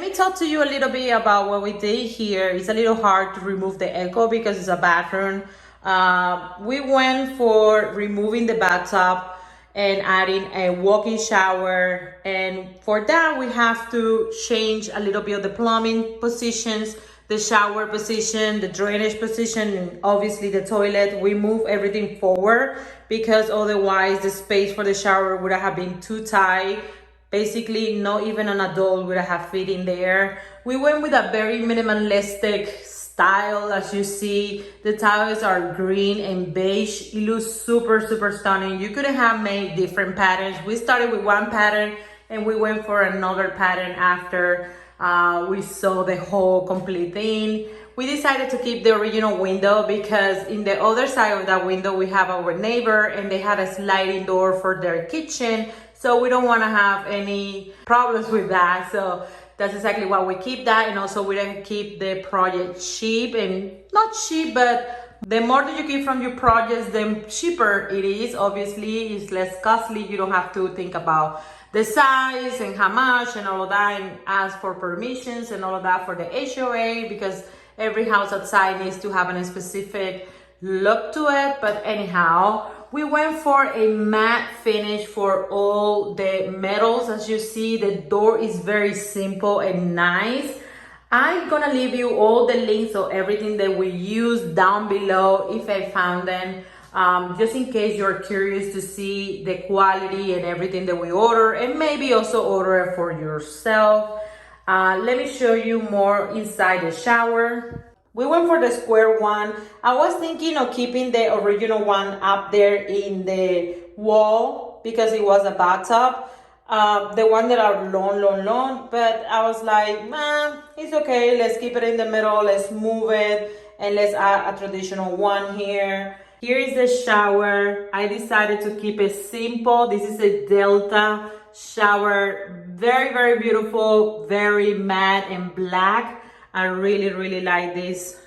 me talk to you a little bit about what we did here. It's a little hard to remove the echo because it's a bathroom. We went for removing the bathtub and adding a walk-in shower, and for that we have to change a little bit of the plumbing positions, the shower position, the drainage position, and obviously the toilet. We move everything forward because otherwise the space for the shower would have been too tight. Basically, not even an adult would have fit in there. We went with a very minimalistic style. As you see, the tiles are green and beige. It looks super stunning. You could have made different patterns. We started with one pattern and we went for another pattern after we saw the whole complete thing. We decided to keep the original window because in the other side of that window we have our neighbor and they had a sliding door for their kitchen, so we don't want to have any problems with that. So that's exactly why we keep that. And also we don't keep the project cheap, and not cheap, but the more that you keep from your projects, the cheaper it is. Obviously, it's less costly. You don't have to think about the size and how much and all of that, and ask for permissions and all of that for the HOA, because every house outside needs to have a specific look to it. But anyhow, we went for a matte finish for all the metals. As you see, the door is very simple and nice. I'm gonna leave you all the links of everything that we use down below if I found them, just in case you're curious to see the quality and everything that we order, and maybe also order it for yourself. Let me show you more inside the shower. We went for the square one. I was thinking of keeping the original one up there in the wall because it was a bathtub. The one that are long, but I was like, man, it's okay. Let's keep it in the middle. Let's move it and let's add a traditional one here. Here is the shower. I decided to keep it simple. This is a Delta shower. Very beautiful, very matte and black. I really like this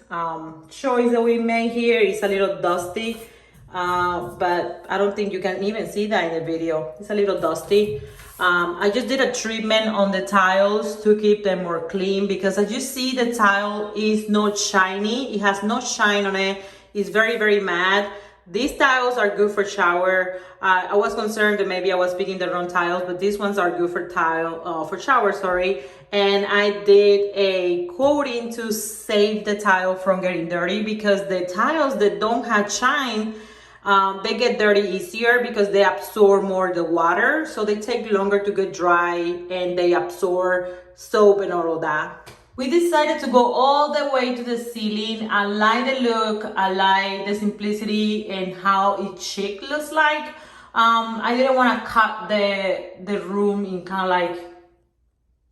choice that we made here. It's a little dusty, but I don't think you can even see that in the video. It's a little dusty. I just did a treatment on the tiles to keep them more clean, because as you see, the tile is not shiny. It has no shine on it. It's very matte. These tiles are good for shower. I was concerned that maybe I was picking the wrong tiles, but these ones are good for shower, sorry. And I did a coating to save the tile from getting dirty, because the tiles that don't have shine, they get dirty easier because they absorb more the water. So they take longer to get dry and they absorb soap and all of that. We decided to go all the way to the ceiling. I like the look, I like the simplicity and how it chic looks like. I didn't want to cut the room in kind of like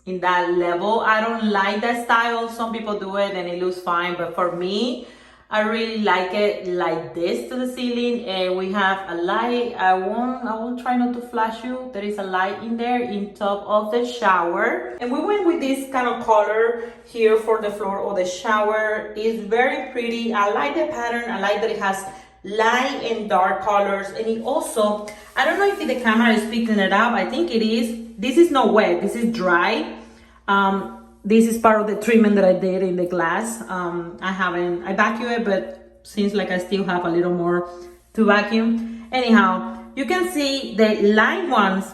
in that level. I don't like that style. Some people do it and it looks fine, but for me, I really like it like this to the ceiling. And we have a light. I will try not to flash you. There is a light in there in top of the shower. And we went with this kind of color here for the floor of the shower. It's very pretty. I like the pattern. I like that it has light and dark colors. And it also, I don't know if the camera is picking it up. I think it is. This is not wet. This is dry. This is part of the treatment that I did in the glass. I vacuum it, but seems like I still have a little more to vacuum. Anyhow, you can see the light ones,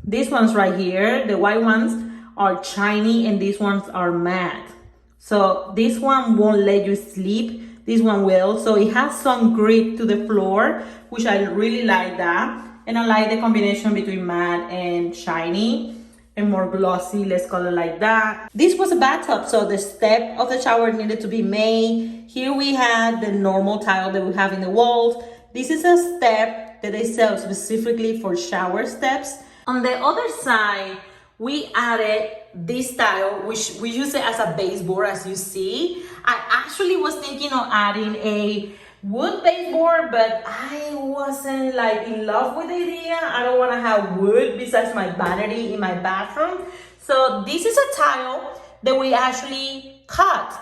these ones right here, the white ones are shiny and these ones are matte. So this one won't let you sleep. This one will. So it has some grip to the floor, which I really like that. And I like the combination between matte and shiny. And more glossy, let's call it like that. This was a bathtub, so the step of the shower needed to be made. Here we had the normal tile that we have in the walls. This is a step that they sell specifically for shower steps. On the other side, we added this tile, which we use it as a baseboard, as you see. I actually was thinking of adding a wood baseboard, but I wasn't like in love with the idea. I don't want to have wood besides my vanity in my bathroom. So this is a tile that we actually cut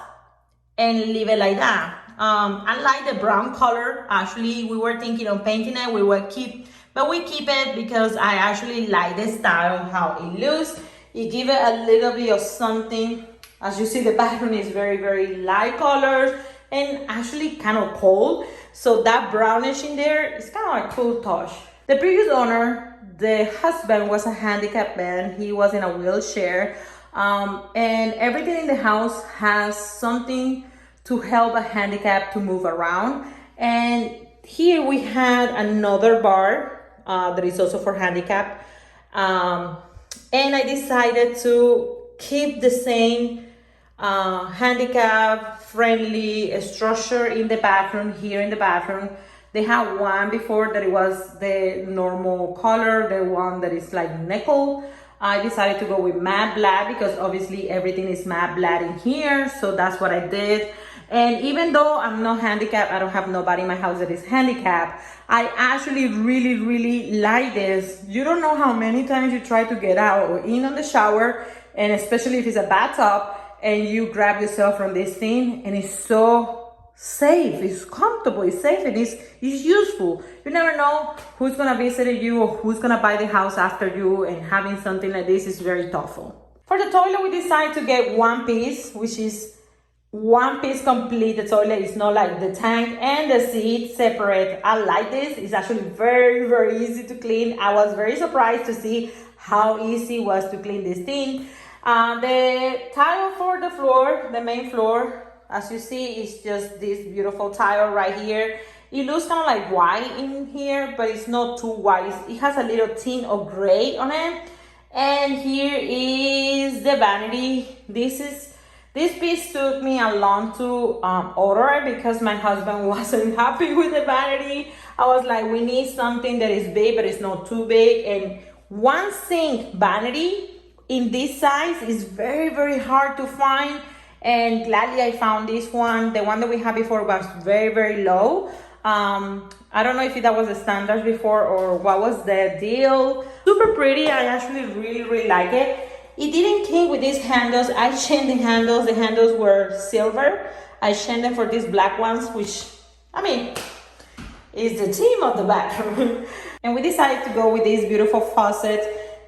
and leave it like that. I like the brown color. Actually, we were thinking of painting it. But we keep it because I actually like the style, how it looks. It gives it a little bit of something. As you see, the bathroom is very, very light colors and actually kind of cold. So that brownish in there is kind of like a cool touch. The previous owner, the husband was a handicapped man. He was in a wheelchair. And everything in the house has something to help a handicap to move around. And here we had another bar that is also for handicap. And I decided to keep the same handicap friendly structure in the bathroom. Here in the bathroom, they had one before that it was the normal color, the one that is like nickel. I decided to go with matte black because obviously everything is matte black in here, so that's what I did. And even though I'm not handicapped, I don't have nobody in my house that is handicapped, I actually really like this. You don't know how many times you try to get out or in on the shower, and especially if it's a bathtub, and you grab yourself from this thing, and it's so safe, it's comfortable, it's safe, and it's useful. You never know who's gonna visit you or who's gonna buy the house after you, and having something like this is very thoughtful. For the toilet, we decided to get one piece, which is one piece complete. The toilet is not like the tank and the seat separate. I like this. It's actually very easy to clean. I was very surprised to see how easy it was to clean this thing. The tile for the floor, the main floor, as you see, is just this beautiful tile right here. It looks kind of like white in here, but it's not too white. It has a little tint of gray on it. And here is the vanity. This piece took me a long to order because my husband wasn't happy with the vanity. I was like, we need something that is big, but it's not too big. And one sink vanity in this size is very hard to find. And gladly I found this one. The one that we had before was very low. I don't know if that was the standard before or what was the deal. Super pretty. I actually really like it. It didn't came with these handles. I changed the handles. The handles were silver. I changed them for these black ones, which, I mean, is the theme of the bathroom. And we decided to go with this beautiful faucet.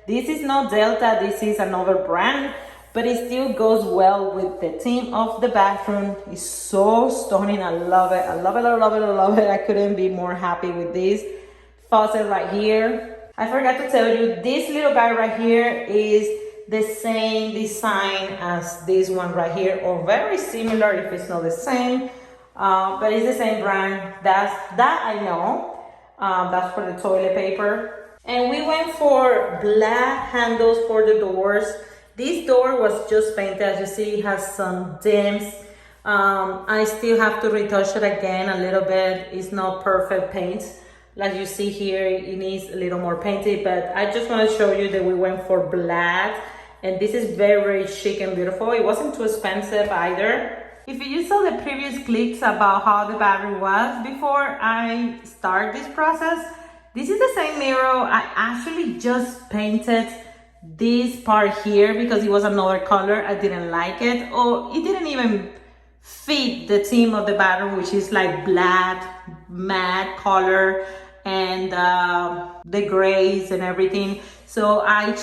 This is not Delta. This is another brand, but it still goes well with the theme of the bathroom. It's so stunning. I love it. I love it. I couldn't be more happy with this faucet right here. I forgot to tell you, this little guy right here is the same design as this one right here, or very similar if it's not the same, but it's the same brand. That I know. That's for the toilet paper. And we went for black handles for the doors. This door was just painted. As you see, it has some dims. I still have to retouch it again a little bit. It's not perfect paint. Like you see here, it needs a little more painted, but I just want to show you that we went for black. And this is very chic and beautiful. It wasn't too expensive either. If you saw the previous clips about how the bathroom was before I start this process, this is the same mirror. I actually just painted this part here because it was another color. I didn't like it, or it didn't even fit the theme of the bathroom, which is like black, matte color, and the grays and everything. So I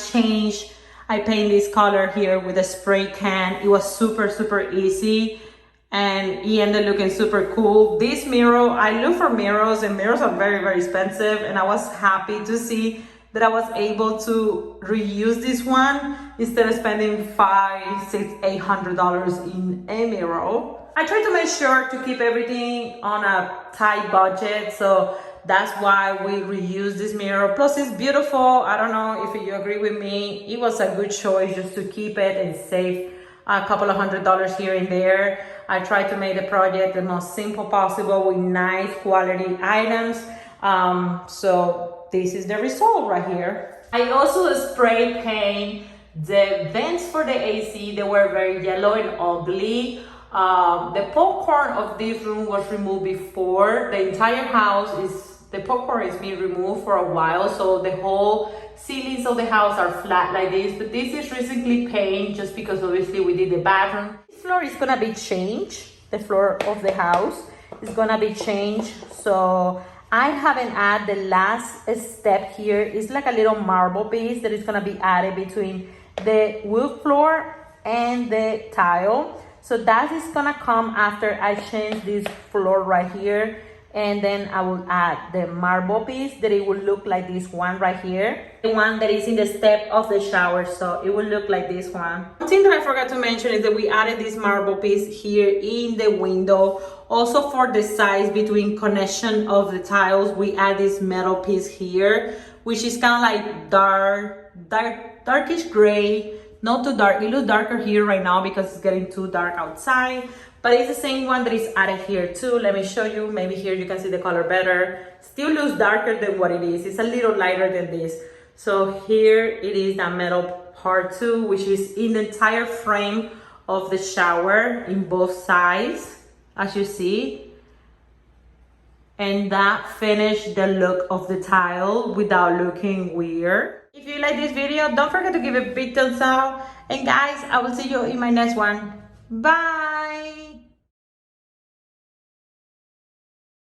paint this color here with a spray can. It was super easy, and it ended looking super cool. This mirror, I look for mirrors, and mirrors are very expensive, and I was happy to see that I was able to reuse this one instead of spending $500, $600, $800 in a mirror. I try to make sure to keep everything on a tight budget, so that's why we reuse this mirror. Plus, it's beautiful. I don't know if you agree with me. It was a good choice just to keep it and save a couple of $100 here and there. I tried to make the project the most simple possible with nice quality items. So this is the result right here. I also spray paint the vents for the AC. They were very yellow and ugly. The popcorn of this room was removed before. The entire house the popcorn is being removed for a while, so the whole ceilings of the house are flat like this, but this is recently painted just because obviously we did the bathroom. This floor is gonna be changed. The floor of the house is gonna be changed, so I haven't added the last step here. It's like a little marble piece that is gonna be added between the wood floor and the tile. So that is gonna come after I change this floor right here, and then I will add the marble piece that it will look like this one right here, the one that is in the step of the shower. So it will look like this one. One thing that I forgot to mention is that we added this marble piece here in the window. Also for the size between connection of the tiles, we add this metal piece here, which is kind of like darkish gray, not too dark. It looks darker here right now because it's getting too dark outside, but it's the same one that is added here too. Let me show you. Maybe here you can see the color better. Still looks darker than what it is. It's a little lighter than this. So here it is, that metal part too, which is in the entire frame of the shower in both sides, as you see. And that finished the look of the tile without looking weird. If you like this video, don't forget to give it a big thumbs up. And guys, I will see you in my next one. Bye!